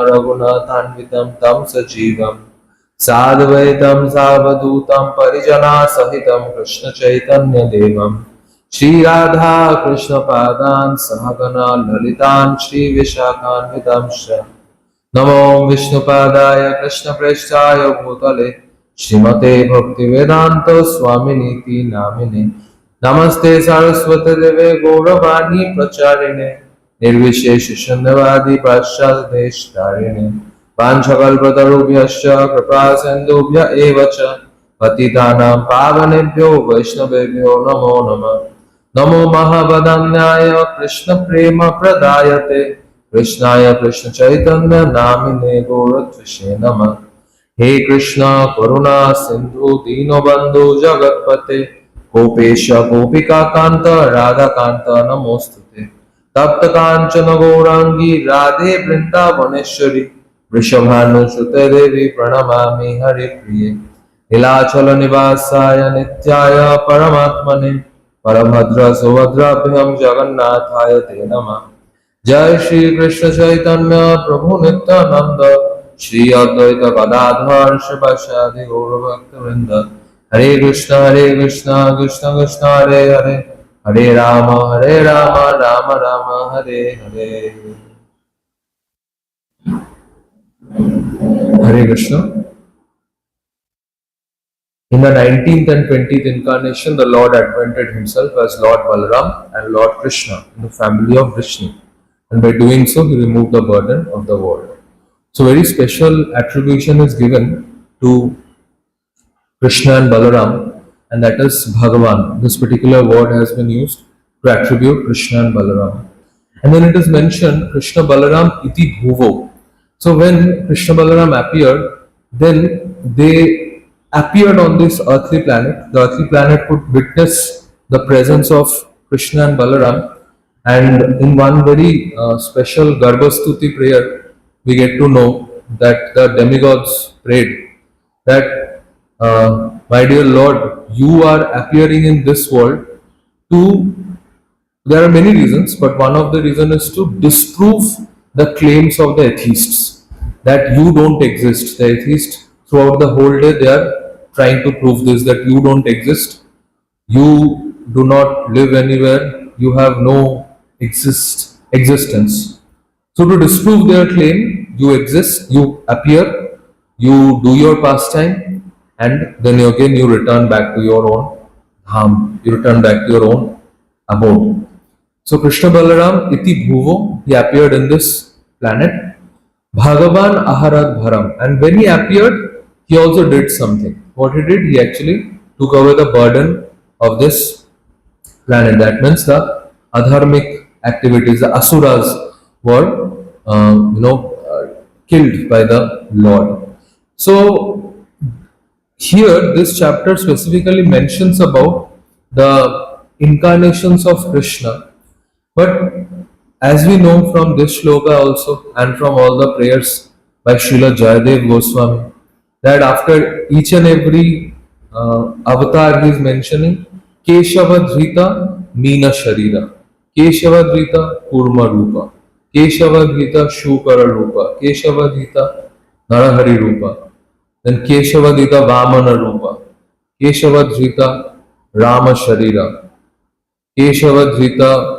रघुनाथान्वितं तं सजीवं साद्वैतं सावधूतं परिजनासहितं कृष्णचैतन्यदेवं श्रीराधा कृष्णपादान् सहगना ललितान् श्रीविशाखान्वितांश्च नमो विष्णुपादाय कृष्णप्रेष्ठाय भूतले श्रीमते भक्तिवेदान्त स्वामिनीति नामिने नमस्ते सरस्वती देवे गौरवाणी प्रचारिणे निर्विशेष शून्यवादी पाश्चात्यदेशतारिणे वाञ्छकल्पतरुभ्यश्च कृपा सिन्धुभ्य एव च पतितानां पावनेभ्यो वैष्णवेभ्यो नमो नमः नमो महावदन्याय कृष्ण प्रेम प्रदायते कृष्णाय कृष्ण चैतन्य नामिने गौरत्विषे नमः हे कृष्णा करुणा सिंधु दीनबंधु जगत्पते गोपेश गोपिका कांत राधा कांत नमोस्तुते तप्त कांचन गौरांगी राधे वृंदावनेश्वरी वृषभानुसुते देवी प्रणमामि हरि प्रिये नीलाचल निवासाय नित्याय परमात्मने परभद्र सुभद्राभ्यां जगन्नाथाय ते नमः जय श्री कृष्ण चैतन्य प्रभु नित्यानंद श्री अद्वैत गदाधर शिवासादि गौरभक्तवृंद हरे Krishna Krishna Krishna Hare Hare Hare Ram Ram Ram Hare Hare Hare Krishna. In the 19th and 20th incarnation, the Lord advented himself as Lord Balram and Lord Krishna in the family of Vrisni. And by doing so, he removed the burden of the world. So very special attribution is given to Krishna and Balaram, and that is Bhagavan. This particular word has been used to attribute Krishna and Balaram. And then it is mentioned Krishna Balaram iti bhuvo. So when Krishna Balaram appeared, then they appeared on this earthly planet. The earthly planet could witness the presence of Krishna and Balaram. And in one very special Garbhastuti prayer, we get to know that the demigods prayed that, my dear Lord, you are appearing in this world to, there are many reasons, but one of the reasons is to disprove the claims of the atheists, that you don't exist. The atheists throughout the whole day, they are trying to prove this, that you don't exist, you do not live anywhere, you have no existence. So to disprove their claim, you exist, you appear, you do your pastime, and then again you return back to your own dham, you return back to your own abode. So Krishna Balaram iti bhuvo, he appeared in this planet. Bhagavan aharat bharam, and when he appeared, he also did something. What he did, he actually took away the burden of this planet. That means the adharmic activities, the asuras were killed by the Lord. So here this chapter specifically mentions about the incarnations of Krishna, but as we know from this shloka also and from all the prayers by Srila Jayadev Goswami, that after each and every avatar he is mentioning Keshava Dhrita Meena Sharira, Keshava Dhrita Kurma Rupa, Keshava Dhrita Shukara Rupa, Keshava Dhrita Narahari Rupa, then Keshava Dhrita Vamana Rupa, Keshava Dhrita Rama Sharira, Keshava Dhrita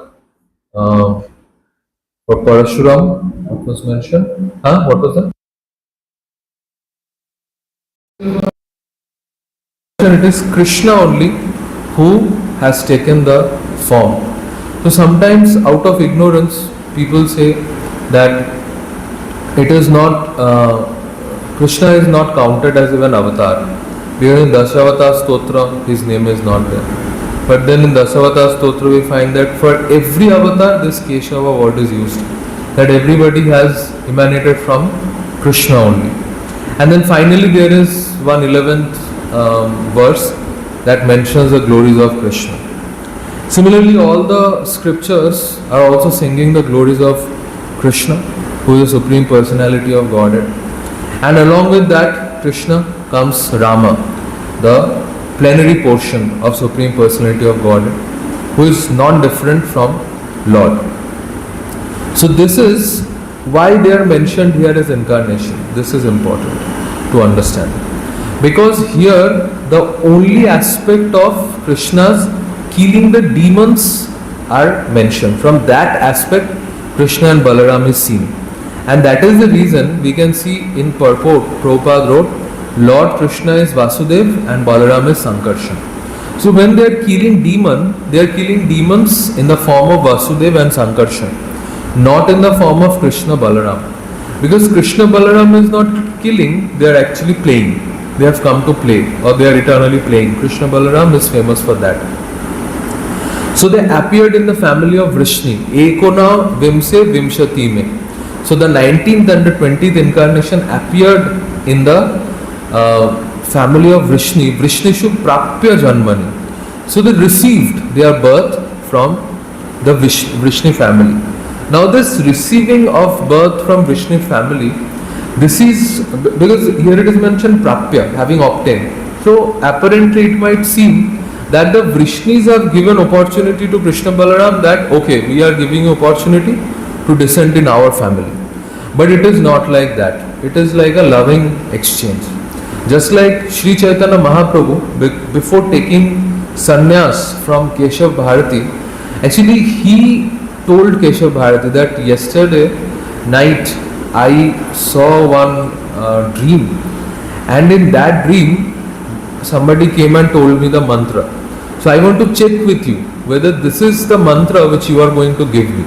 for Parashuram, what was mentioned? What was that? It is Krishna only who has taken the form. So sometimes out of ignorance, people say that it is not, Krishna is not counted as even avatar. Because in Dasavatar Stotra, his name is not there. But then in Dasavatar Stotra, we find that for every avatar, this Keshava word is used. That everybody has emanated from Krishna only. And then finally there is 111th verse that mentions the glories of Krishna. Similarly, all the scriptures are also singing the glories of Krishna, who is the Supreme Personality of Godhead. And along with that, Krishna comes Rama, the plenary portion of Supreme Personality of Godhead, who is non-different from Lord. So this is why they are mentioned here as incarnation? This is important to understand. Because here the only aspect of Krishna's killing the demons are mentioned. From that aspect, Krishna and Balaram is seen. And that is the reason we can see in purport, Prabhupada wrote, Lord Krishna is Vasudev and Balaram is Sankarshan. So when they are killing demons in the form of Vasudev and Sankarshan, not in the form of Krishna Balaram. Because Krishna Balaram is not killing, they are actually playing. They have come to play, or they are eternally playing. Krishna Balaram is famous for that. So they appeared in the family of Vrisni. Ekona Vimse Vimshati me. So the 19th and the 20th incarnation appeared in the family of Vrisni. Vrishnishu Prapya Janmani. So they received their birth from the Vrishni family. Now this receiving of birth from Vrishni family, this is because here it is mentioned Prapya, having obtained. So apparently it might seem that the Vrishnis have given opportunity to Krishna Balaram that okay, we are giving you opportunity to descend in our family. But it is not like that. It is like a loving exchange. Just like Sri Chaitanya Mahaprabhu, before taking sannyas from Keshav Bharati, actually he told Keshav Bharati that yesterday night I saw one dream, and in that dream somebody came and told me the mantra. So I want to check with you whether this is the mantra which you are going to give me.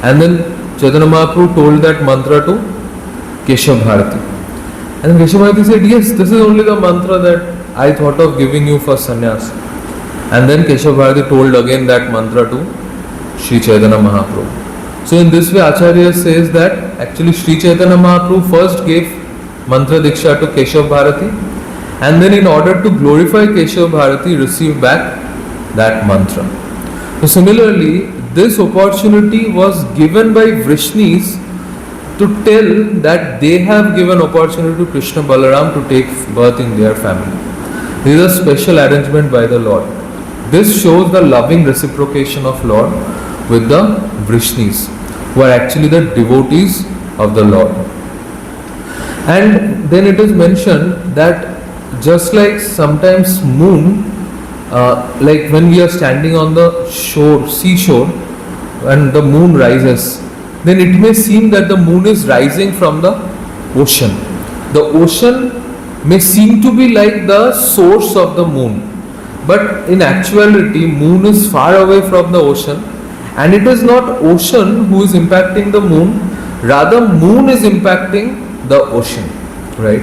And then Chaitanya Mahaprabhu told that mantra to Keshav Bharati. And Keshav Bharati said, yes, this is only the mantra that I thought of giving you for sannyas. And then Keshav Bharati told again that mantra to Sri Chaitanya Mahaprabhu. So in this way Acharya says that actually Sri Chaitanya Mahaprabhu first gave mantra diksha to Keshav Bharati, and then in order to glorify Keshav Bharati received back that mantra. So similarly, this opportunity was given by Vrishnis to tell that they have given opportunity to Krishna Balaram to take birth in their family. This is a special arrangement by the Lord. This shows the loving reciprocation of Lord with the Vrishnis, who are actually the devotees of the Lord. And then it is mentioned that just like sometimes moon, like when we are standing on the shore, seashore, and the moon rises, then it may seem that the moon is rising from the ocean. The ocean may seem to be like the source of the moon, but in actuality, moon is far away from the ocean, and it is not ocean who is impacting the moon, rather moon is impacting the ocean, right?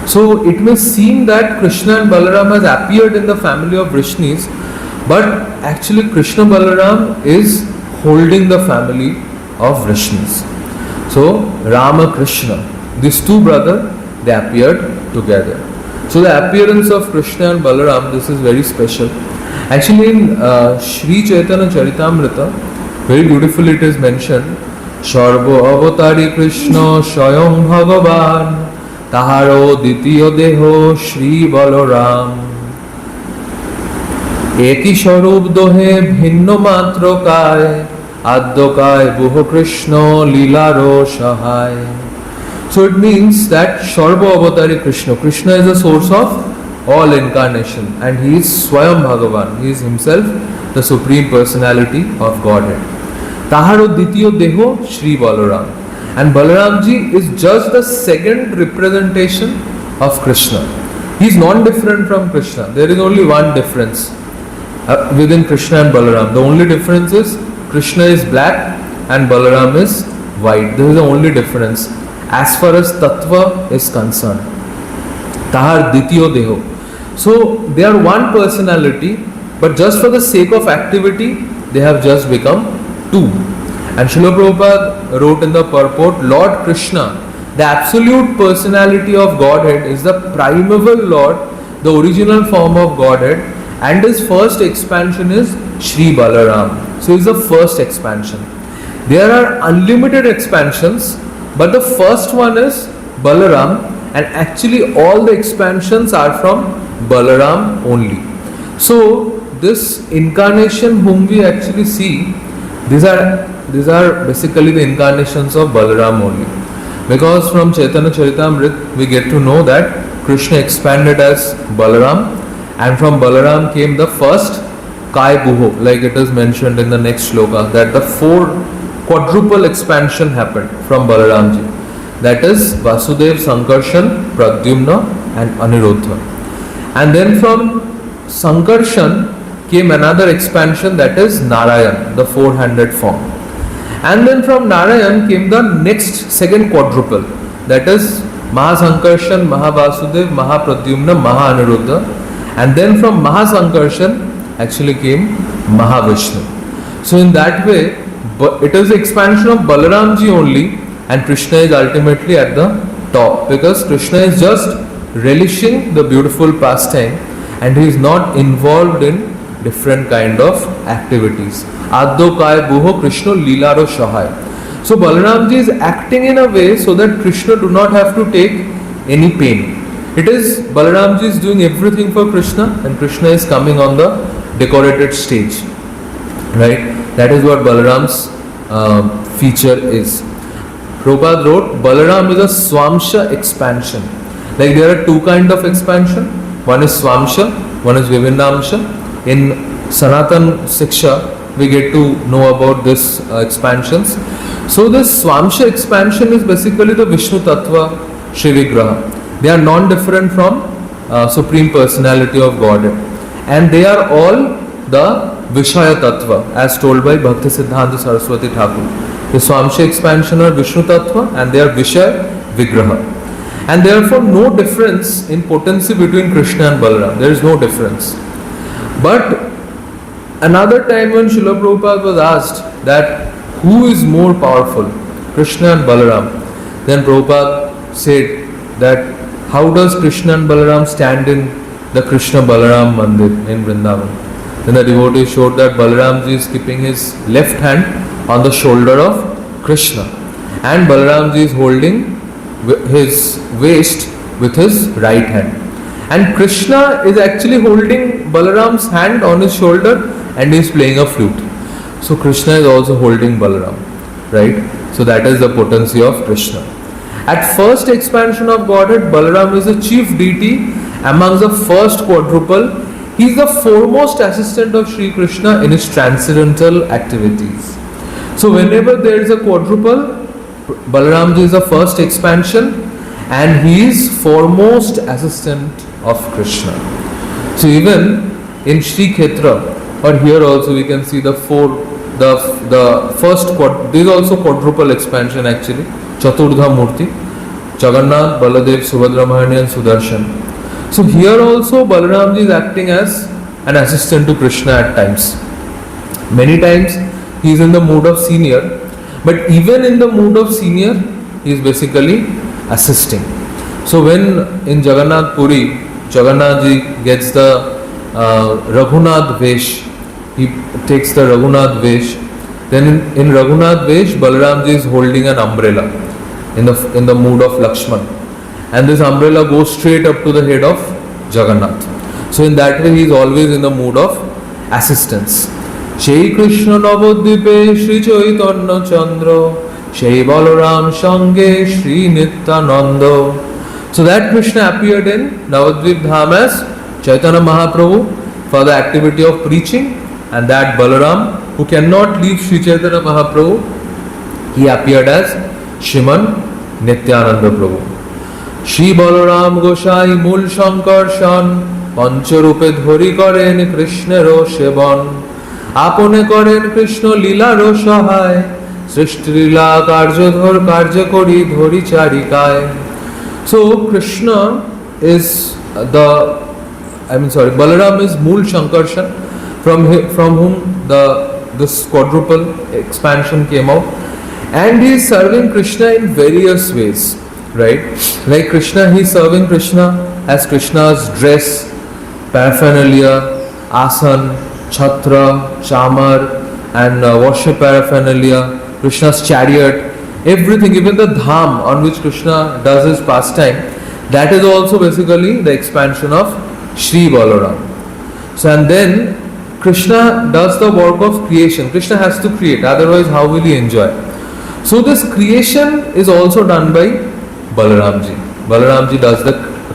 So it may seem that Krishna and Balaram has appeared in the family of Vrishnis, but actually Krishna Balaram is holding the family of Vrishnis. So Rama, Krishna, these two brothers, they appeared together. So the appearance of Krishna and Balaram, this is very special. Actually in Sri Chaitanya Charitamrita, very beautifully it is mentioned, Sharbo Avatari Krishna Shayam Bhagavan Taharo Ditiyo Deho Shri Balaram Eki Sharup Dohe Bhinno Matro Kai Addo Kai Buho Krishna Lilaro Shahai. So it means that Sharbo Avatari Krishna, Krishna is the source of all incarnation, and he is Swayam Bhagavan, he is himself the Supreme Personality of Godhead. Taharo Ditiyo Deho Shri Balaram. And Balaramji is just the second representation of Krishna. He is non-different from Krishna. There is only one difference within Krishna and Balaram. The only difference is Krishna is black and Balaram is white. This is the only difference as far as Tattva is concerned. Tahar Ditiyo Deho. So they are one personality, but just for the sake of activity, they have just become two. And Srila Prabhupada wrote in the purport, Lord Krishna, the absolute personality of Godhead, is the primeval Lord, the original form of Godhead, and his first expansion is Shri Balaram. So he is the first expansion. There are unlimited expansions, but the first one is Balaram, and actually all the expansions are from Balaram only. So this incarnation whom we actually see, these are these are basically the incarnations of Balram only. Because from Chaitanya Charitamrita we get to know that Krishna expanded as Balram, and from Balram came the first Kai Buho, like it is mentioned in the next shloka, that the four quadruple expansion happened from Balaramji. That is Vasudev, Sankarshan, Pradyumna and Aniruddha. And then from Sankarshan came another expansion, that is Narayan, the four-handed form. And then from Narayan came the next second quadruple, that is Mahasankarshan, Mahavasudev, Mahapradyumna, Mahaaniruddha. And then from Mahasankarshan actually came Mahavishnu. So in that way, it is the expansion of Balaramji only, and Krishna is ultimately at the top, because Krishna is just relishing the beautiful pastime and he is not involved in different kind of activities. Addo Kai Buho Krishna Leelaro Shahai. So Balaramji is acting in a way so that Krishna do not have to take any pain. It is Balaramji is doing everything for Krishna, and Krishna is coming on the decorated stage. Right? That is what Balaram's feature is. Prabhupada wrote, Balaram is a Swamsha expansion. Like there are two kind of expansion. One is Swamsha, one is Vivindamsha. In Sanatan Siksha, we get to know about this expansions. So this Swamsha expansion is basically the Vishnu Tattva Shri Vigraha. They are non-different from Supreme Personality of Godhead. And they are all the Vishaya Tattva, as told by Bhakti Siddhanta Saraswati Thakur. The Swamsha expansion are Vishnu Tattva and they are Vishaya Vigraha. And therefore no difference in potency between Krishna and Balaram. There is no difference. But another time when Srila Prabhupada was asked that who is more powerful, Krishna and Balaram, then Prabhupada said that how does Krishna and Balaram stand in the Krishna Balaram Mandir in Vrindavan? Then the devotee showed that Balaramji is keeping his left hand on the shoulder of Krishna, and Balaramji is holding his waist with his right hand. And Krishna is actually holding Balaram's hand on his shoulder and he is playing a flute. So Krishna is also holding Balaram, right? So that is the potency of Krishna. At first expansion of Godhead, Balaram is the chief deity amongst the first quadruple. He is the foremost assistant of Sri Krishna in his transcendental activities. So whenever there is a quadruple, Balaramji is the first expansion and he is foremost assistant of Krishna. So even in Sri Kshetra, or here also we can see the first this is also quadruple expansion actually. Chaturdha Murti, Jagannath, Baladev, Subhadra Mahani and Sudarshan. So here also Balaramji is acting as an assistant to Krishna at times. Many times he is in the mood of senior, but even in the mood of senior he is basically assisting. So when in Jagannath Puri, Jagannathji gets the Raghunath Vesh, he takes the Raghunath Vesh. Then in Raghunath Vesh, Balaramji is holding an umbrella in the mood of Lakshman. And this umbrella goes straight up to the head of Jagannath. So in that way he is always in the mood of assistance. Shri Krishna Navadvipe Shri Chaitanya Chandra Shri Balaram Shange Shri Nityananda. So that Krishna appeared in Navadvip Dham as Chaitanya Mahaprabhu for the activity of preaching, and that Balaram, who cannot leave Sri Chaitanya Mahaprabhu, he appeared as Shriman Nityananda Prabhu. Shri Balaram Gosai Mul Shankarshan Pancharupe Dhori Karen Krishnero Seban Apone Karen Krishna Lila Roshahai Srishti Lila Karjadhor Karjakori Dhori Charikai. So Krishna is Balaram is Mul Shankarshan, from whom this quadruple expansion came out, and he is serving Krishna in various ways, right? Like Krishna, he is serving Krishna as Krishna's dress, paraphernalia, asan, chhatra, chamar, and worship paraphernalia, Krishna's chariot, everything, even the dham on which Krishna does his pastime, that is also basically the expansion of Shri Balaram. So and then Krishna does the work of creation. Krishna has to create, otherwise how will he enjoy? So this creation is also done by Balramji. Balramji does the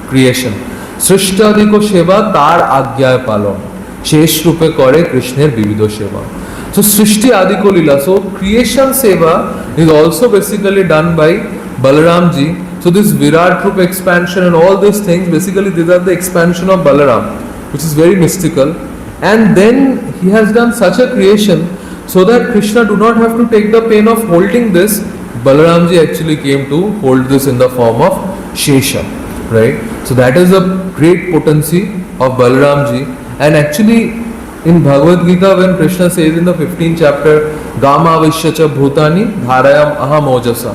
creation. Srishtadiko Sheva tar agyay palon. Shesh rupe kore Krishner vivido Sheva. So Srishti Adiko Lila. So creation Seva is also basically done by Balramji. So this Virat Rupa expansion and all these things, basically these are the expansion of Balaram, which is very mystical. And then he has done such a creation so that Krishna do not have to take the pain of holding this. Balaramji actually came to hold this in the form of Shesha, right? So that is a great potency of Balramji. And actually in Bhagavad Gita, when Krishna says in the 15th chapter, Gama Vishyacha Bhutani Dharayam Aham Ojasa.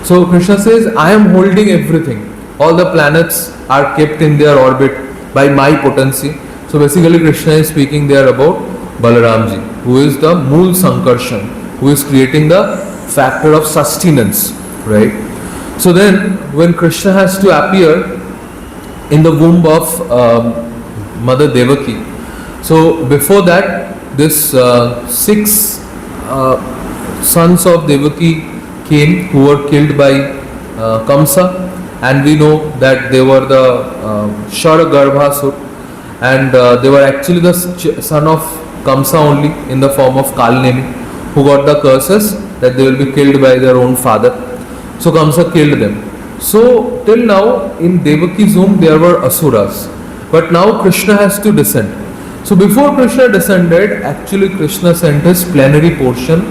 So Krishna says, I am holding everything. All the planets are kept in their orbit by my potency. So basically Krishna is speaking there about Balaramji, who is the Mool Sankarshan, who is creating the factor of sustenance, right? So then when Krishna has to appear in the womb of Mother Devaki, so before that this 6 sons of Devaki came who were killed by Kamsa, and we know that they were the Sharagarbhasur, and they were actually the son of Kamsa only in the form of Kalnemi, who got the curses that they will be killed by their own father. So Kamsa killed them. So till now in Devaki's womb there were Asuras, but now Krishna has to descend. So before Krishna descended, actually Krishna sent his plenary portion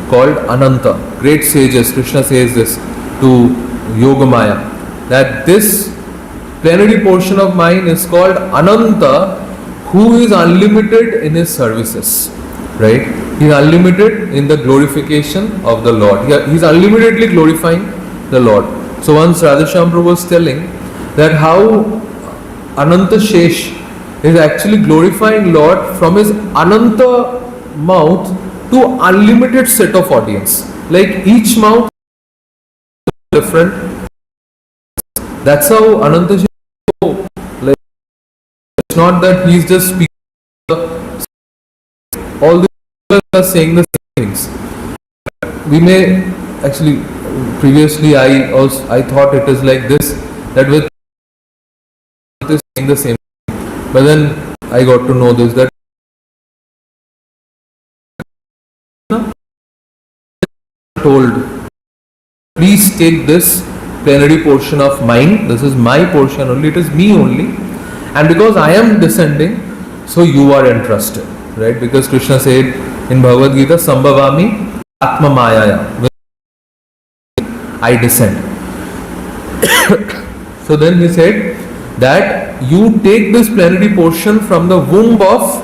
called Ananta. Great sages, Krishna says this to Yogamaya, that this plenary portion of mine is called Ananta, who is unlimited in his services, right? He is unlimited in the glorification of the Lord. He is unlimitedly glorifying the Lord. So once Radhashyam Prabhu was telling that how Ananta Shesh is actually glorifying Lord from his Ananta mouth to unlimited set of audience. Like each mouth is different. That's how Ananta Shesh, like, it's not that he is just speaking, all the people are saying the same things. We may actually, previously I thought it is like this, that with is saying the same thing. But then I got to know this, that told, please take this plenary portion of mine, this is my portion only, it is me only, and because I am descending, so you are entrusted, right? Because Krishna said in Bhagavad Gita, Sambhavami Atma Mayaya, I descend. So then he said that you take this plenary portion from the womb of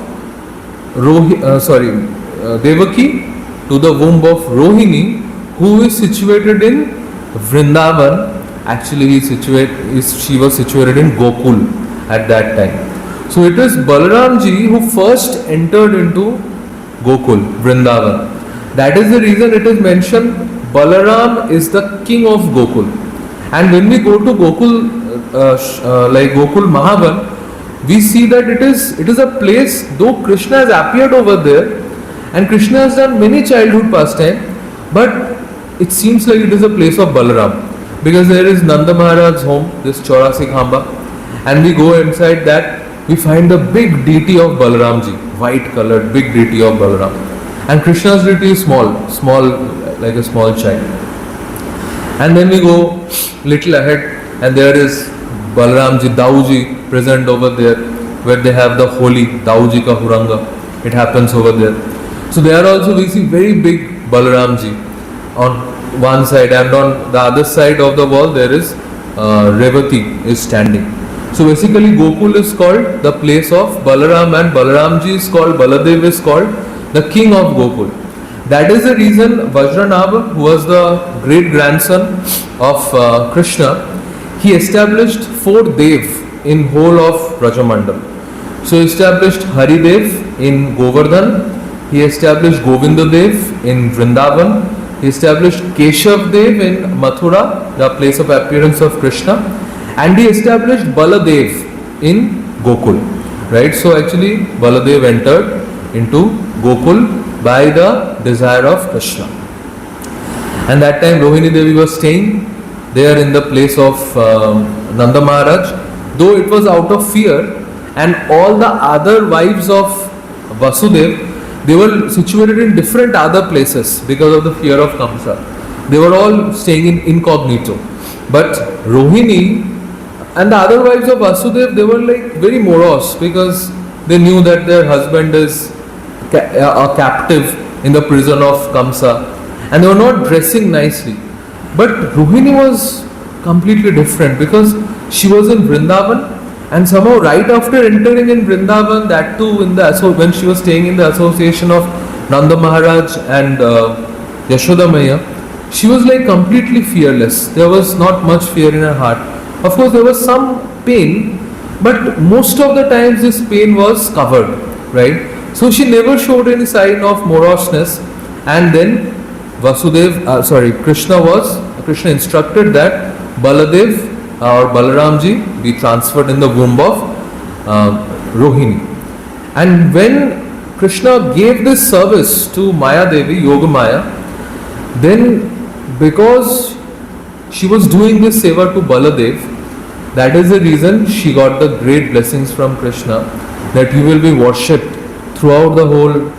Devaki to the womb of Rohini, who is situated in Vrindavan. Actually she was situated in Gokul at that time. So it is Balramji who first entered into Gokul, Vrindavan. That is the reason it is mentioned Balaram is the king of Gokul. And when we go to Gokul, like Gokul Mahavan, we see that it is a place, though Krishna has appeared over there and Krishna has done many childhood pastime, but it seems like it is a place of Balaram, because there is Nanda Maharaj's home, this Chaurasi Khamba, and we go inside that, we find the big deity of Balramji, white colored big deity of Balaram, and Krishna's deity is small like a small child. And then we go little ahead and there is Balramji, Dauji present over there, where they have the holy Dauji ka Huranga. It happens over there. So there also we see very big Balramji on one side, and on the other side of the wall there is Revati is standing. So basically Gokul is called the place of Balaram, and Balaramji is called, Baladev is called the king of Gokul. That is the reason Vajranabha, who was the great grandson of Krishna, he established 4 Dev in whole of Brajamandal. So he established Haridev in Govardhan, he established Govinda Dev in Vrindavan, he established Keshav Dev in Mathura, the place of appearance of Krishna, and he established Baladev in Gokul. Right? So actually Baladev entered into Gokul by the desire of Krishna. And that time Rohini Devi was staying there in the place of Nanda Maharaj, though it was out of fear, and all the other wives of Vasudev, they were situated in different other places because of the fear of Kamsa. They were all staying in incognito. But Rohini and the other wives of Vasudev, they were like very morose because they knew that their husband is a captive in the prison of Kamsa, and they were not dressing nicely. But Rohini was completely different because she was in Vrindavan, and somehow right after entering in Vrindavan, that too when she was staying in the association of Nanda Maharaj and Yashoda Maya, she was like completely fearless. There was not much fear in her heart. Of course, there was some pain, but most of the times this pain was covered, right? So she never showed any sign of moroseness. And then Krishna instructed that Baladev or Balramji be transferred in the womb of Rohini. And when Krishna gave this service to Maya Devi, Yoga Maya, then because she was doing this seva to Baladev, that is the reason she got the great blessings from Krishna, that you will be worshipped throughout the whole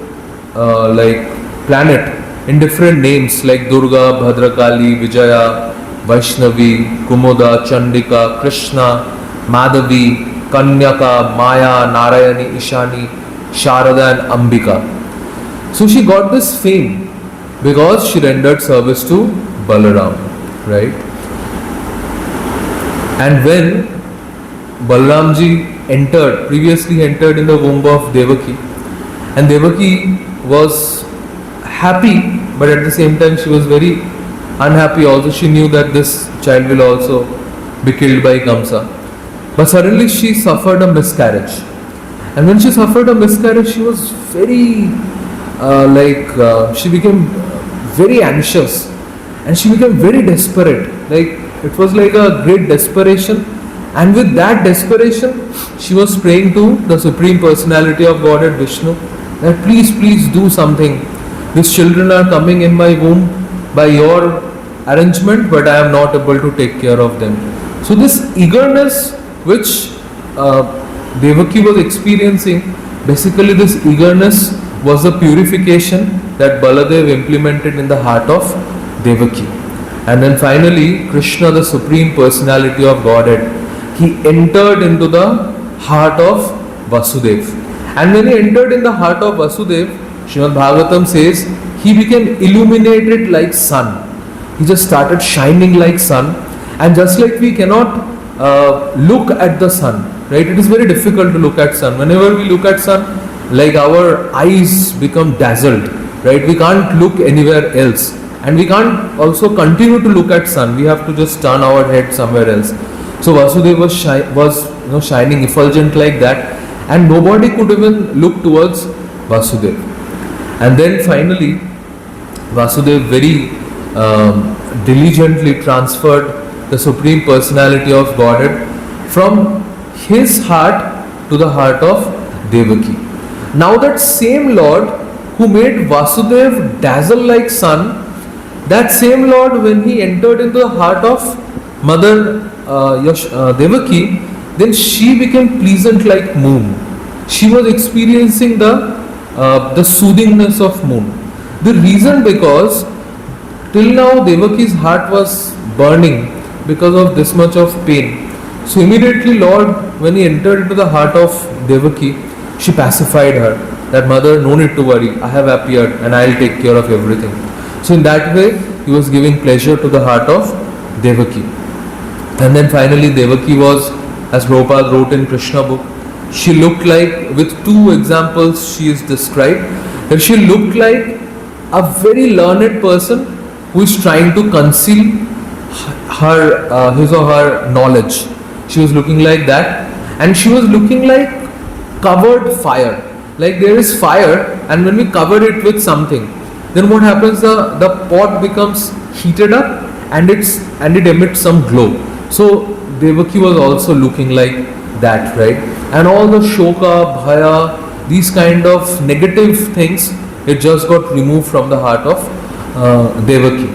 planet in different names like Durga, Bhadrakali, Vijaya, Vaishnavi, Kumoda, Chandika, Krishna, Madhavi, Kanyaka, Maya, Narayani, Ishani, Sharada and Ambika. So she got this fame because she rendered service to Balaram, right? And when Balramji previously entered in the womb of Devaki, and Devaki was happy, but at the same time she was very unhappy also. She knew that this child will also be killed by Kamsa. But suddenly she suffered a miscarriage. And when she suffered a miscarriage, she was very, she became very anxious. And she became very desperate. It was like a great desperation. And with that desperation, she was praying to the Supreme Personality of Godhead Vishnu that please do something. These children are coming in my womb by your arrangement, but I am not able to take care of them. So this eagerness which Devaki was experiencing, basically this eagerness was the purification that Baladev implemented in the heart of Devaki. And then finally, Krishna, the Supreme Personality of Godhead, he entered into the heart of Vasudev. And when he entered in the heart of Vasudev, Srimad Bhagavatam says, he became illuminated like sun. He just started shining like sun. And just like we cannot look at the sun, right? It is very difficult to look at sun. Whenever we look at sun, like our eyes become dazzled, right? We can't look anywhere else. And we can't also continue to look at sun. We have to just turn our head somewhere else. So Vasudeva was shining effulgent like that, and nobody could even look towards Vasudeva. And then finally, Vasudeva very diligently transferred the Supreme Personality of Godhead from his heart to the heart of Devaki. Now that same Lord who made Vasudeva dazzle like sun, that same Lord, when he entered into the heart of Mother Devaki, then she became pleasant like moon. She was experiencing the soothingness of moon. The reason because till now Devaki's heart was burning because of this much of pain. So immediately Lord, when he entered into the heart of Devaki, she pacified her. That mother, no need to worry, I have appeared and I will take care of everything. So in that way, he was giving pleasure to the heart of Devaki. And then finally Devaki was, as Prabhupada wrote in Krishna book, she looked like, with two examples she is described, that she looked like a very learned person who is trying to conceal his or her knowledge. She was looking like that, and she was looking like covered fire. Like there is fire, and when we cover it with something, then what happens? The pot becomes heated up, and it emits some glow. So Devaki was also looking like that, right? And all the shoka, bhaya, these kind of negative things, it just got removed from the heart of Devaki.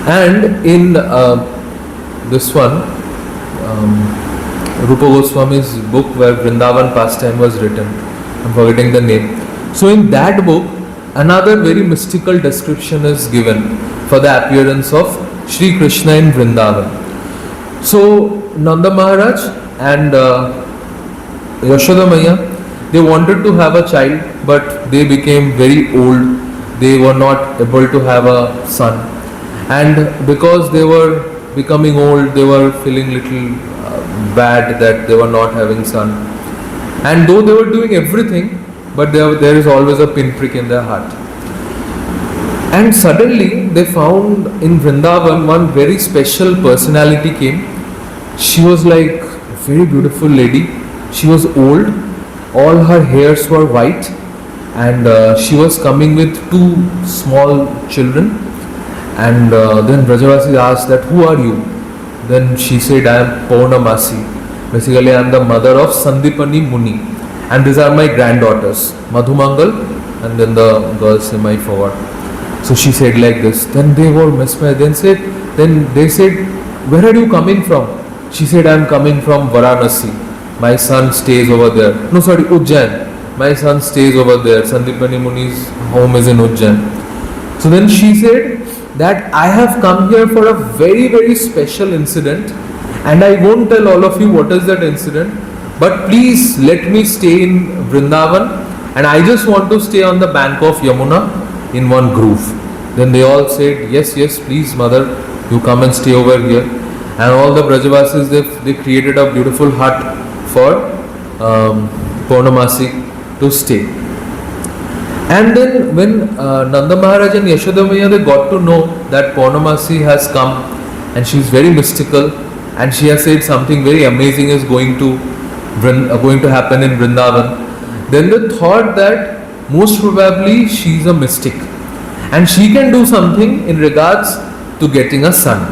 And in this one, Rupa Goswami's book where Vrindavan pastime was written, I'm forgetting the name. So in that book, another very mystical description is given for the appearance of Sri Krishna in Vrindavan. So Nanda Maharaj and Yashoda Maya, they wanted to have a child, but they became very old. They were not able to have a son, and because they were becoming old, they were feeling little bad that they were not having son. And though they were doing everything, but there is always a pinprick in their heart. And suddenly they found in Vrindavan one very special personality came. She was like a very beautiful lady. She was old. All her hairs were white, and she was coming with two small children. And then Brajavasi asked that, who are you? Then she said, I am Purnamasi. Basically, I am the mother of Sandipani Muni. And these are my granddaughters, Madhumangal, and then the girl's name I forgot. So she said like this. Then they were mesmerized. Then they said, where are you coming from? She said, I am coming from Varanasi. My son stays over there. No, sorry, Ujjain. My son stays over there. Sandipani Muni's home is in Ujjain. So then she said that I have come here for a very, very special incident, and I won't tell all of you what is that incident, but please let me stay in Vrindavan, and I just want to stay on the bank of Yamuna in one grove. Then they all said, yes, please mother, you come and stay over here. And all the Brajavasis, they created a beautiful hut for Purnamasi to stay. And then when Nanda Maharaj and Yashoda Maya, they got to know that Purnamasi has come and she is very mystical, and she has said something very amazing is going to happen in Vrindavan, then they thought that most probably she is a mystic and she can do something in regards to getting a son.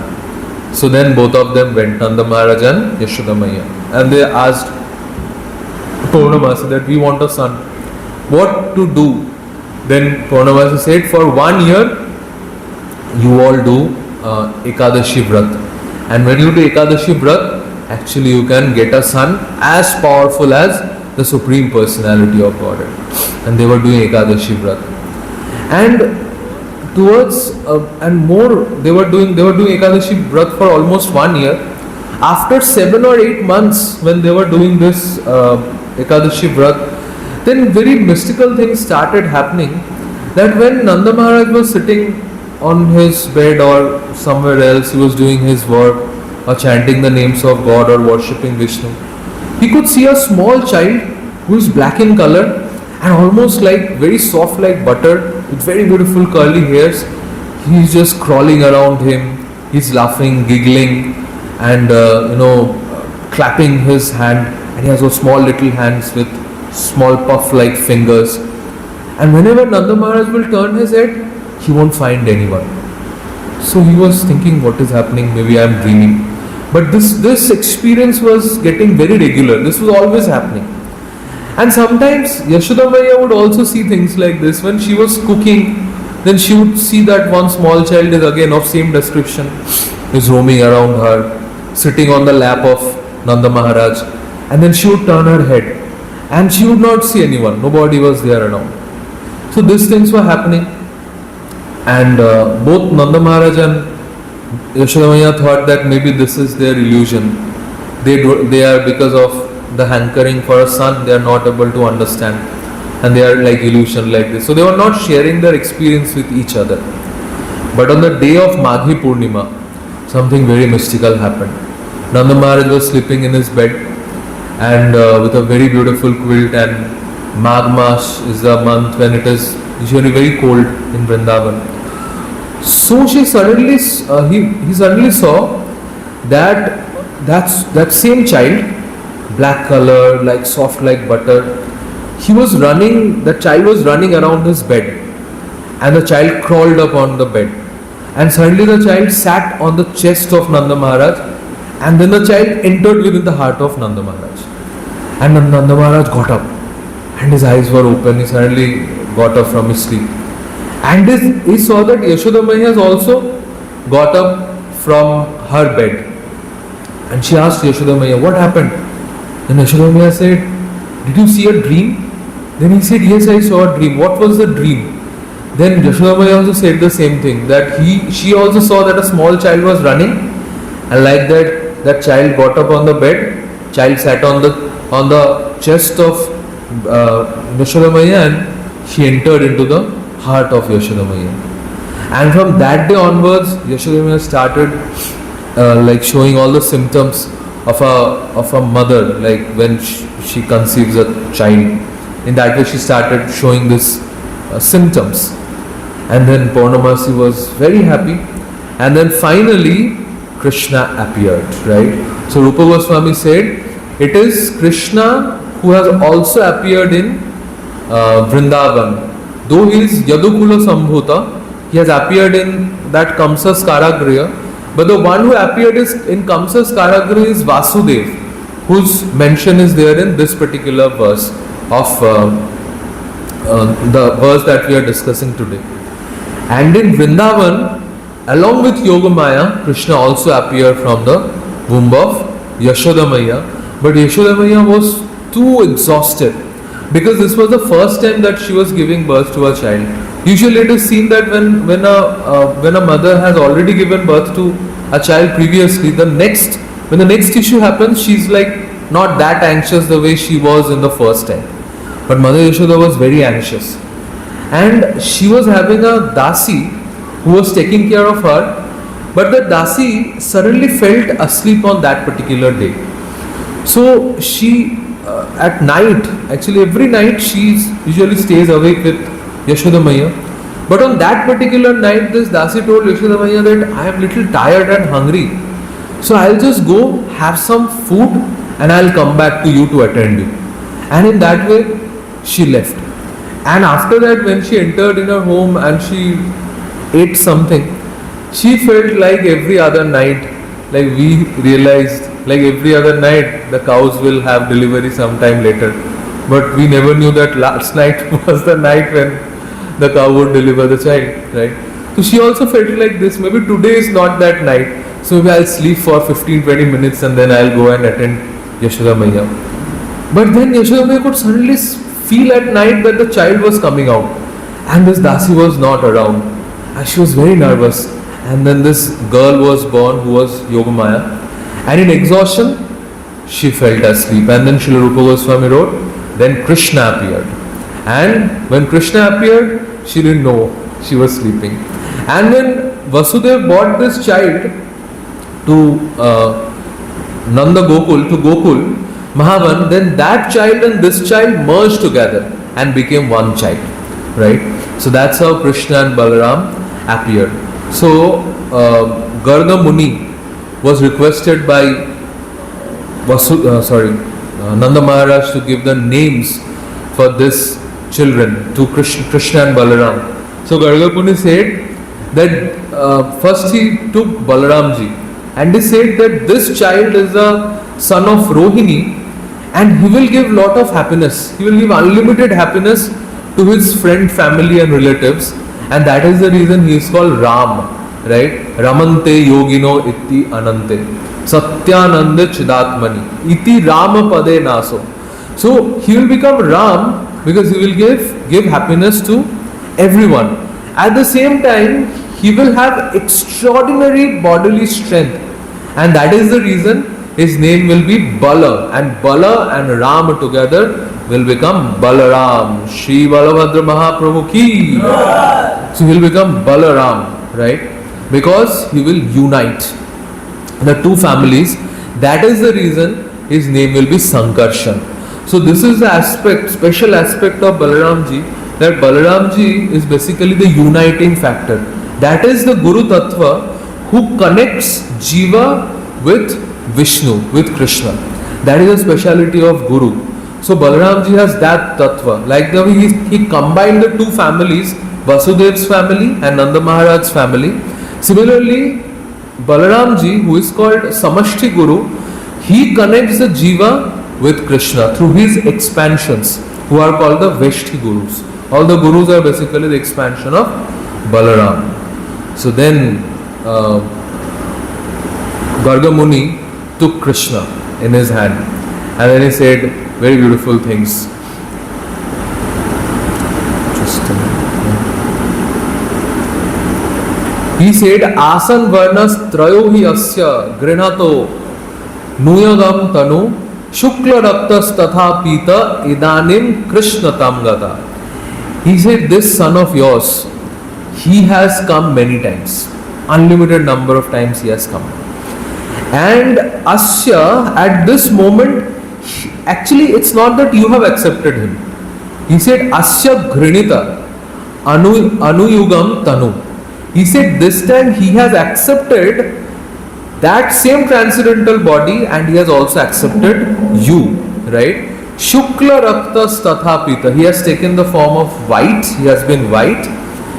So then both of them went, Nanda Maharaj and Yashoda Maya, and they asked Purnamasi that we want a son. What to do? Then Purnamasi said, for 1 year you all do Ekadashi Vrat, and when you do Ekadashi Vrat, actually you can get a son as powerful as the Supreme Personality of Godhead. And they were doing Ekadashi Vrat, and they were doing Ekadashi Vrat for almost 1 year. After 7 or 8 months, when they were doing this Ekadashi Vrat, then very mystical things started happening. That when Nanda Maharaj was sitting on his bed or somewhere else, he was doing his work or chanting the names of God or worshipping Vishnu, he could see a small child who is black in color and almost like very soft like butter with very beautiful curly hairs. He is just crawling around him. He's laughing, giggling, and clapping his hand, and he has those small little hands with small puff like fingers. And whenever Nanda Maharaj will turn his head, he won't find anyone. So he was thinking, what is happening? Maybe I am dreaming. But this experience was getting very regular. This was always happening. And sometimes Yashoda Maya would also see things like this. When she was cooking, then she would see that one small child is again of same description, is roaming around her, sitting on the lap of Nanda Maharaj, and then she would turn her head and she would not see anyone. Nobody was there around. So these things were happening, and both Nanda Maharaj and Yashoda Maya thought that maybe this is their illusion. They are, because of the hankering for a son, they are not able to understand, and they are like illusion like this. So they were not sharing their experience with each other. But on the day of Maghi Purnima, something very mystical happened. Nanda Maharaj was sleeping in his bed, and with a very beautiful quilt, and Magh Mas is the month when it is usually very cold in Vrindavan. So he suddenly saw that same child, black color, like soft like butter. The child was running around his bed, and the child crawled up on the bed, and suddenly the child sat on the chest of Nanda Maharaj, and then the child entered within the heart of Nanda Maharaj. And Nanda Maharaj got up and his eyes were open. He suddenly got up from his sleep. And he saw that Yashoda Maya has also got up from her bed. And she asked Yashoda Maya, what happened? And Yashoda Maya said, did you see a dream? Then he said, yes, I saw a dream. What was the dream? Then Yashoda Maya also said the same thing, that she also saw that a small child was running, and like that child got up on the bed, child sat on the chest of Yashoda Maya, and she entered into the heart of Yashoda Maya. And from that day onwards, Yashoda Maya started like showing all the symptoms of a mother, like when she conceives a child. In that way she started showing this symptoms. And then Purnamasi was very happy. And then finally Krishna appeared, right? So Rupa Goswami said, it is Krishna who has also appeared in Vrindavan. Though he is Yadukula Sambhuta, he has appeared in that Kamsa's Karagriha. But the one who appeared in Kamsa's Karagriha is Vasudev, whose mention is there in this particular verse of the verse that we are discussing today. And in Vrindavan, along with Yogamaya, Krishna also appeared from the womb of Yashoda Maya. But Yashoda Maya was too exhausted, because this was the first time that she was giving birth to a child. Usually it is seen that when a mother has already given birth to a child previously, when the next issue happens, she's like not that anxious the way she was in the first time. But Mother Yashoda was very anxious, and she was having a dasi who was taking care of her. But the dasi suddenly felt asleep on that particular day. So she at night, actually every night, she usually stays awake with Yashoda Maya. But on that particular night, this dasi told Yashoda Maya that I am little tired and hungry, so I'll just go have some food and I'll come back to you to attend you. And in that way she left. And after that, when she entered in her home and she ate something, she felt like every other night, like we realized, like every other night the cows will have delivery sometime later. But we never knew that last night was the night when the cow would deliver the child, right? So she also felt like this. Maybe today is not that night. So maybe I'll sleep for 15-20 minutes and then I'll go and attend Yashoda Maya. But then Yashoda Maya could suddenly feel at night that the child was coming out, and this dasi was not around. And she was very nervous. And then this girl was born who was Yogamaya. And in exhaustion, she fell asleep. And then Srila Rupa Goswami wrote, then Krishna appeared. And when Krishna appeared, she didn't know she was sleeping. And when Vasudev brought this child to Nanda Gokul, to Gokul, Mahavan, then that child and this child merged together and became one child, right? So that's how Krishna and Balram appeared. So Garga Muni was requested by Nanda Maharaj to give the names for this children to Krishna and Balaram. So Garga Muni said that first he took Balaramji, and he said that this child is the son of Rohini, and he will give lot of happiness. He will give unlimited happiness to his friend, family and relatives, and that is the reason he is called Ram, right? Ramante yogino iti anante satyananda chidatmani iti Rama pade naso. So he will become Ram because he will give happiness to everyone. At the same time, he will have extraordinary bodily strength, and that is the reason his name will be Bala, and Bala and Ram together will become Balaram. Shri Balabhadra Mahaprabhu ki. So he will become Balaram, right? Because he will unite the two families. That is the reason his name will be Sankarshan. So this is the aspect, special aspect of Balaramji, that Balaramji is basically the uniting factor. That is the Guru Tattva who connects Jiva with Vishnu, with Krishna. That is the speciality of Guru. So Balramji has that tattva. Like the way he combined the two families, Vasudev's family and Nanda Maharaj's family. Similarly, Balaramji, who is called Samashti Guru, he connects the Jiva with Krishna through his expansions, who are called the Veshti Gurus. All the Gurus are basically the expansion of Balaram. So then Garga Muni took Krishna in his hand and then he said very beautiful things. He said, Asan varnas trayo hi asya grinato nuyagam tanu shukla raktas tatha pita idanim krishna tamgata. He said, this son of yours, he has come many times. Unlimited number of times he has come. And asya, at this moment, actually it's not that you have accepted him. He said, asya grinita anuyugam tanu. He said this time he has accepted that same transcendental body and he has also accepted you, right? Shukla raktas tatha pita. He has taken the form of white. He has been white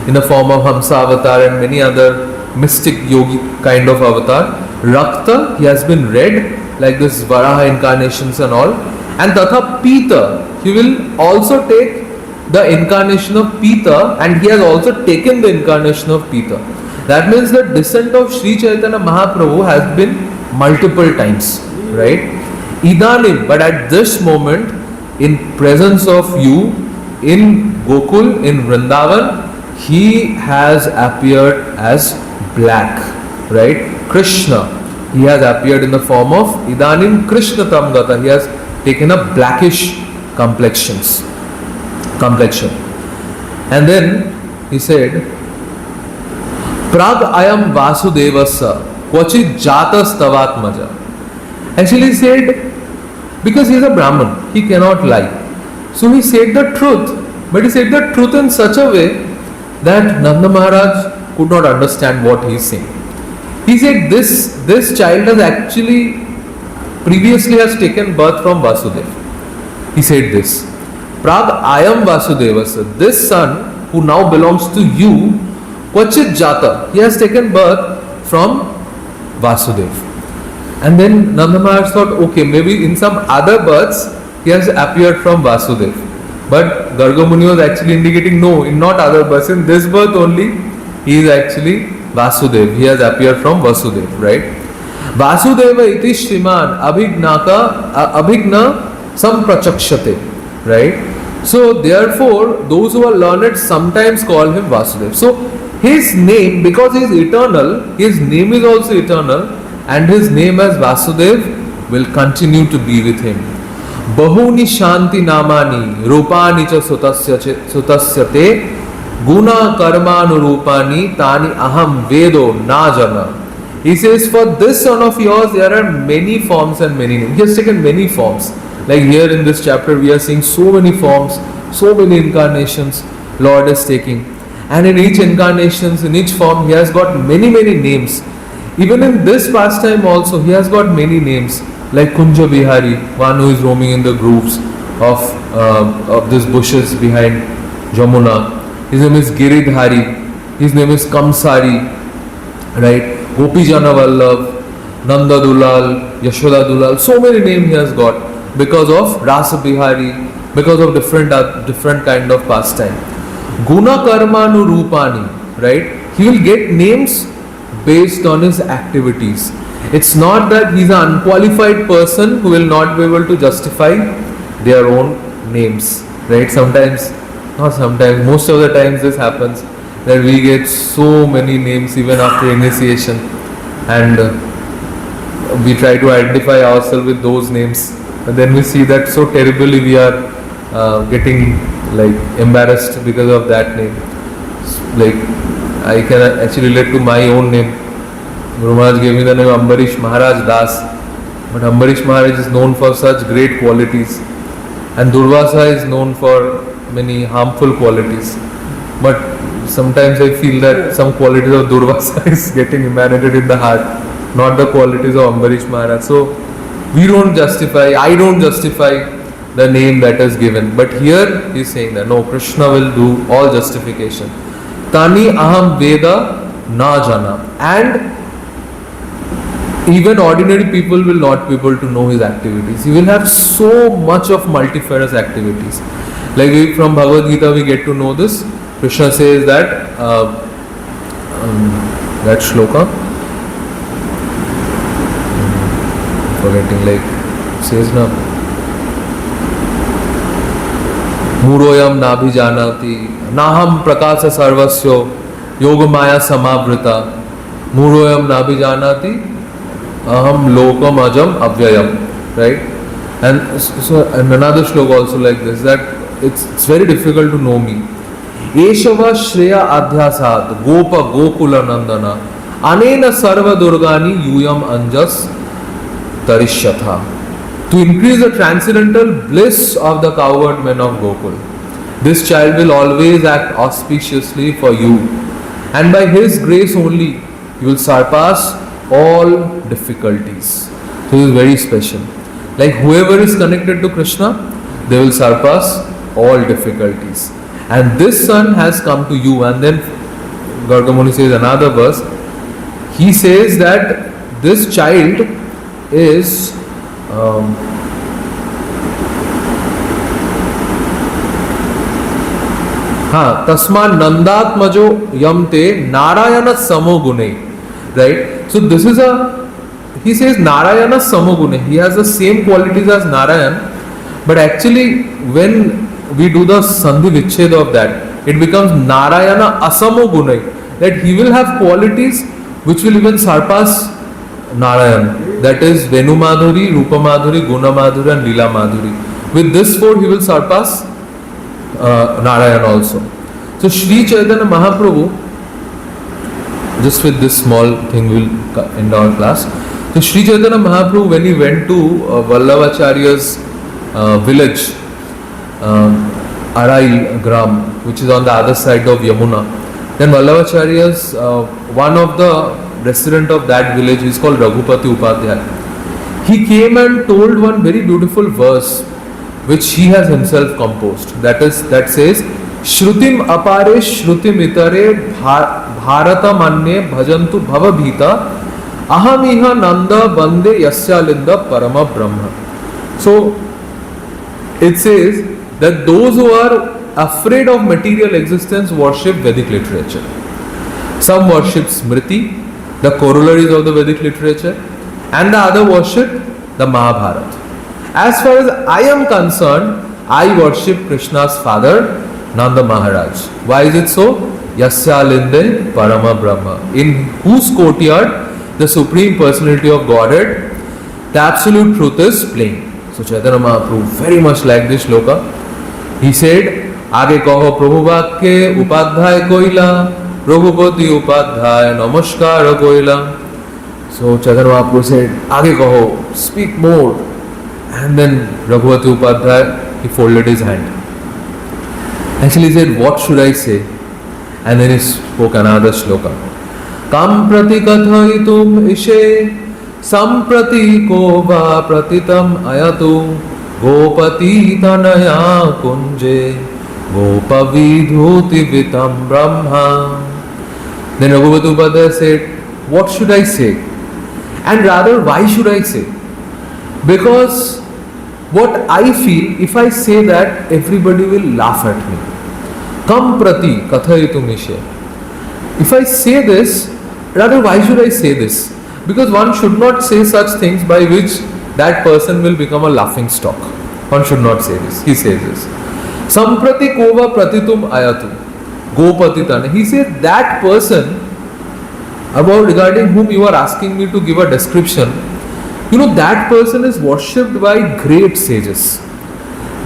in the form of Hamsa avatar and many other mystic yogi kind of avatar. Rakta, he has been red like this Varaha incarnations and all. And tatha pita, he will also take the incarnation of Pita and he has also taken the incarnation of Pita. That means the descent of Sri Chaitanya Mahaprabhu has been multiple times, right? Idanim, but at this moment, in presence of you, in Gokul, in Vrindavan, he has appeared as black, right? Krishna, he has appeared in the form of Idanim Krishna Tamgata. He has taken a blackish complexion. And then he said, Prag ayam Vasudevasa Kvachit Jatas Tavatmaja. Actually he said, because he is a Brahman, he cannot lie. So he said the truth, but he said the truth in such a way that Nanda Maharaj could not understand what he is saying. He said this child has actually previously has taken birth from Vasudeva. He said this. Prag ayam Vasudevasa, this son who now belongs to you, Kvachit Jata, he has taken birth from Vasudeva. And then Nanda Maharaj thought, okay, maybe in some other births he has appeared from Vasudeva. But Garga Muni was actually indicating, no, in not other births, in this birth only he is actually Vasudeva. He has appeared from Vasudeva, right? Vasudeva iti Shriman Abhigna Samprachakshate, right? So therefore, those who are learned sometimes call him Vasudeva. So his name, because he is eternal, his name is also eternal, and his name as Vasudeva will continue to be with him. Bahuni Shanti Namani Rupani cha Sutasyate Guna Karmanu Rupani Tani Aham Vedo Najana. He says, for this son of yours there are many forms and many names. He has taken many forms. Like here in this chapter we are seeing so many forms, so many incarnations Lord is taking. And in each incarnations, in each form, he has got many names. Even in this pastime also, he has got many names. Like Kunja Bihari, one who is roaming in the grooves of these bushes behind Jamuna. His name is Giridhari. His name is Kamsari. Right? Gopijana Vallabh, Nanda Dulal, Yashoda Dulal. So many names he has got because of Rasa Bihari, because of different kind of pastime. Guna Karmanu Rupani, right? He will get names based on his activities. It's not that he's an unqualified person who will not be able to justify their own names, right? Most of the times this happens that we get so many names even after initiation, and we try to identify ourselves with those names, and then we see that so terribly we are getting like embarrassed because of that name. Like I can actually relate to my own name. Guru Maharaj gave me the name Ambarish Maharaj Das, but Ambarish Maharaj is known for such great qualities, and Durvasa is known for many harmful qualities. But sometimes I feel that some qualities of Durvasa is getting emanated in the heart, not the qualities of Ambarish Maharaj. So I don't justify the name that is given. But here he is saying that no, Krishna will do all justification. Tani aham veda na jana. And even ordinary people will not be able to know his activities. He will have so much of multifarious activities. From Bhagavad Gita we get to know this. Krishna says that that shloka, forgetting, says na, Muroyam nabhijanati naham prakasa sarvasyo yoga maya samavrita Muroyam nabhijanati aham lokam ajam avyayam. Right? And so and another shloka also like this, that it's very difficult to know me. Eshava Shreya Adhyasat Gopa Gokula Nandana Anena Sarva Durgani Yuyam Anjas Tarishyatha. To increase the transcendental bliss of the cowherd men of Gokul, this child will always act auspiciously for you, and by his grace only you will surpass all difficulties. So this is very special. Whoever is connected to Krishna, they will surpass all difficulties. And this son has come to you. And then Gargamuni says another verse. He says that this child is Tasma Nandatmajo Yamte Narayana Samogune. Right? So this is he says Narayana Samogune. He has the same qualities as Narayan. But actually, when we do the Sandhi Vichcheda of that, it becomes Narayana Asamo Gunai, that he will have qualities which will even surpass Narayan. That is Venu Madhuri, Rupa Madhuri, Guna Madhuri and Lila Madhuri. With this four he will surpass Narayan also. So Sri Chaitanya Mahaprabhu, just with this small thing we will end our class. So Sri Chaitanya Mahaprabhu, when he went to Vallabhacharya's village, Arail Gram, which is on the other side of Yamuna, then Vallabhacharya's one of the resident of that village is called Raghupati Upadhyaya. He came and told one very beautiful verse which he has himself composed. That says, Shrutim apare shrutim itare bharata manye bhajantu bhava bhita ahamiha nanda vande yasya linda parama brahma. So it says that those who are afraid of material existence worship Vedic literature. Some worship Smriti, the corollaries of the Vedic literature, and the other worship the Mahabharata. As far as I am concerned, I worship Krishna's father, Nanda Maharaj. Why is it so? Yasya Linde Parama Brahma, in whose courtyard the Supreme Personality of Godhead, the Absolute Truth is playing. So Chaitanya Mahaprabhu very much like this shloka. He said, Aage kaho Prabhu Vakke Upadhyay Koila Raghupati Upadhyay Namaskar Koila. So Chaitanya Mahaprabhu said, Aage kaho, speak more. And then Raghupati Upadhyay, he folded his hand. Actually he said, what should I say? And then he spoke another shloka. Kam prati kathaitum ishe Samprati kova pratitam ayatu Gopati tanaya kunje Gopavidhuti vitam brahma. Then Raghupati Upadhyaya said, what should I say? And rather, why should I say? Because what I feel, if I say that, everybody will laugh at me. Kam prati kathayitum ishe. If I say this, rather why should I say this? Because one should not say such things by which that person will become a laughing stock. One should not say this. He says this. Samprati kova pratitum ayatu. Gopatitana. He said that person regarding whom you are asking me to give a description, that person is worshipped by great sages.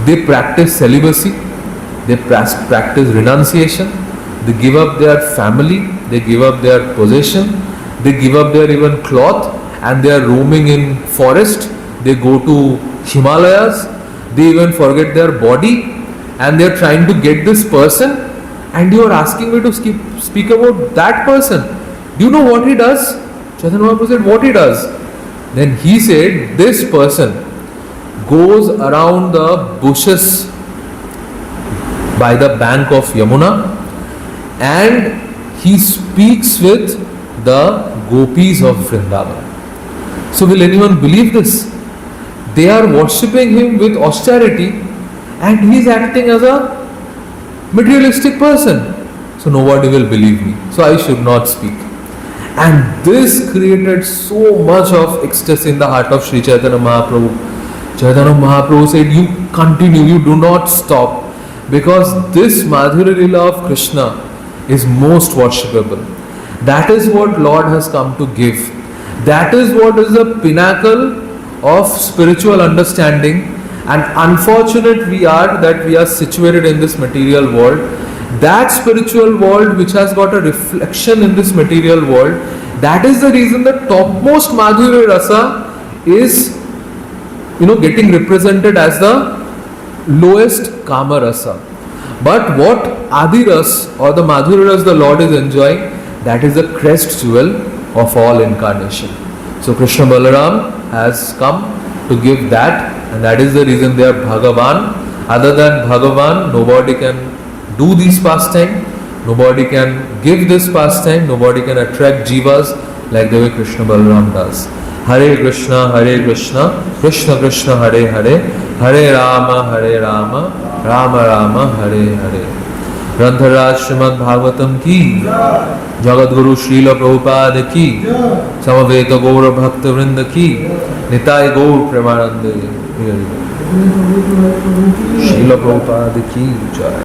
They practice celibacy, they practice renunciation, they give up their family, they give up their possession, they give up their even cloth, and they are roaming in forest, they go to Himalayas, they even forget their body, and they are trying to get this person, and you are asking me to speak about that person. Do you know what he does? Chaitanya Mahaprabhu said, what he does? Then he said, this person goes around the bushes by the bank of Yamuna and he speaks with the gopis of Vrindavan. So will anyone believe this? They are worshipping him with austerity and he is acting as a materialistic person. So nobody will believe me. So I should not speak. And this created so much of ecstasy in the heart of Sri Chaitanya Mahaprabhu. Chaitanya Mahaprabhu said, you continue, you do not stop. Because this Madhurya Lila of Krishna is most worshipable. That is what Lord has come to give. That is what is the pinnacle of spiritual understanding. And unfortunate we are that we are situated in this material world. That spiritual world which has got a reflection in this material world, that is the reason the topmost Madhurya Rasa is getting represented as the lowest Kama Rasa. But what Adi Ras or the Madhurya Ras the Lord is enjoying, that is the crest jewel of all incarnation. So Krishna Balaram has come to give that, and that is the reason they are Bhagavan. Other than Bhagavan, nobody can do these pastime, nobody can give this pastime, nobody can attract jivas like the way Krishna Balaram does. Hare Krishna, Krishna Krishna, Hare Hare, Hare Rama, Rama Rama, Hare Hare. Grantharaj Srimad Bhagavatam ki, Jagat Guru Srila Prabhupada ki, Samaveta Gaura Bhakta Vrinda ki, Nitai Gaur Premanande. Srila Prabhupada ki jai.